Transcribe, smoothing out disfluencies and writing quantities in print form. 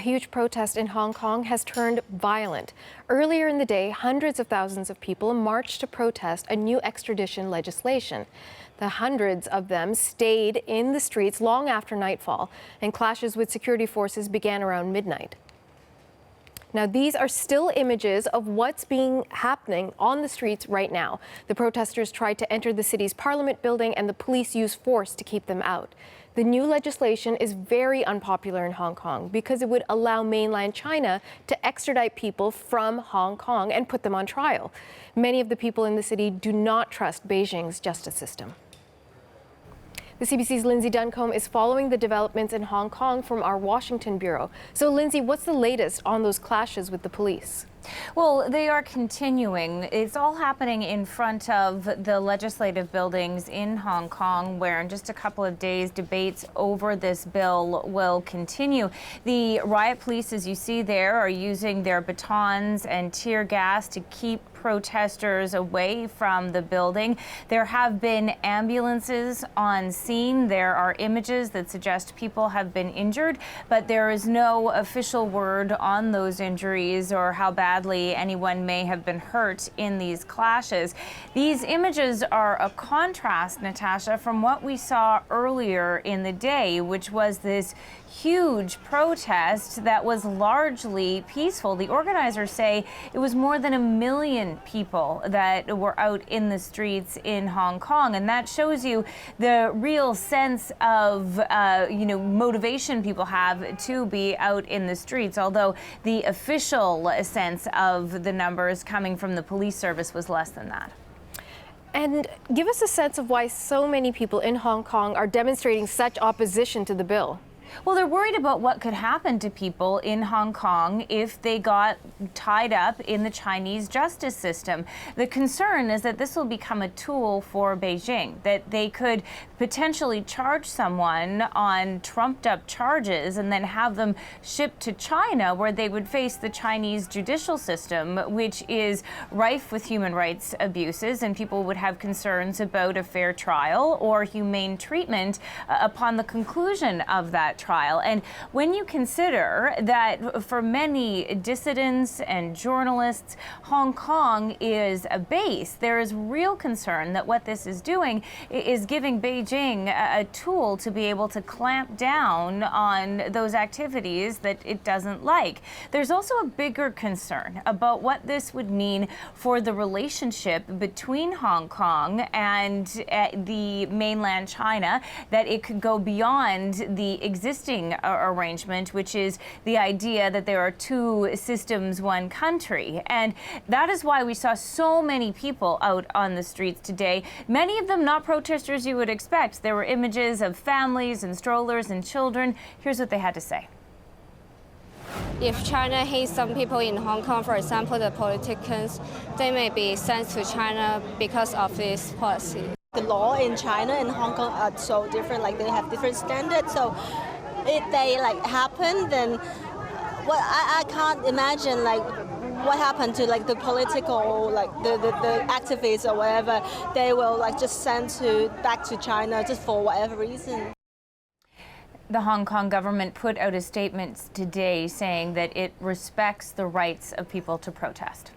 huge protest in Hong Kong has turned violent. Earlier in the day, hundreds of thousands of people marched to protest a new extradition legislation. The hundreds of them stayed in the streets long after nightfall, and clashes with security forces began around midnight. Now, these are still images of what's happening on the streets right now. The protesters tried to enter the city's parliament building, and the police used force to keep them out. The new legislation is very unpopular in Hong Kong because it would allow mainland China to extradite people from Hong Kong and put them on trial. Many of the people in the city do not trust Beijing's justice system. The CBC's Lindsay Duncombe is following the developments in Hong Kong from our Washington bureau. So, Lindsay, what's the latest on those clashes with the police? Well, they are continuing. It's all happening in front of the legislative buildings in Hong Kong, where in just a couple of days, debates over this bill will continue. The riot police, as you see there, are using their batons and tear gas to keep protesters away from the building. There have been ambulances on scene. There are images that suggest people have been injured, but there is no official word on those injuries or how badly anyone may have been hurt in these clashes. These images are a contrast, Natasha, from what we saw earlier in the day, which was this huge protest that was largely peaceful. The organizers say it was more than 1 million people that were out in the streets in Hong Kong, and that shows you the real sense of motivation people have to be out in the streets, although the official sense of the numbers coming from the police service was less than that. And give us a sense of why so many people in Hong Kong are demonstrating such opposition to the bill. Well, they're worried about what could happen to people in Hong Kong if they got tied up in the Chinese justice system. The concern is that this will become a tool for Beijing, that they could potentially charge someone on trumped-up charges and then have them shipped to China, where they would face the Chinese judicial system, which is rife with human rights abuses, and people would have concerns about a fair trial or humane treatment upon the conclusion of that trial. And when you consider that for many dissidents and journalists, Hong Kong is a base, there is real concern that what this is doing is giving Beijing a tool to be able to clamp down on those activities that it doesn't like. There's also a bigger concern about what this would mean for the relationship between Hong Kong and the mainland China, that it could go beyond the existing arrangement, which is the idea that there are two systems, one country. And that is why we saw so many people out on the streets today, many of them not protesters you would expect. There were images of families and strollers and children. Here's what they had to say. If China hates some people in Hong Kong, for example, the politicians, they may be sent to China because of this policy. The law in China and Hong Kong are so different, like they have different standards. So if they happen, then I can't imagine what happened to the political, the activists or whatever. They will just send back to China just for whatever reason. The Hong Kong government put out a statement today saying that it respects the rights of people to protest.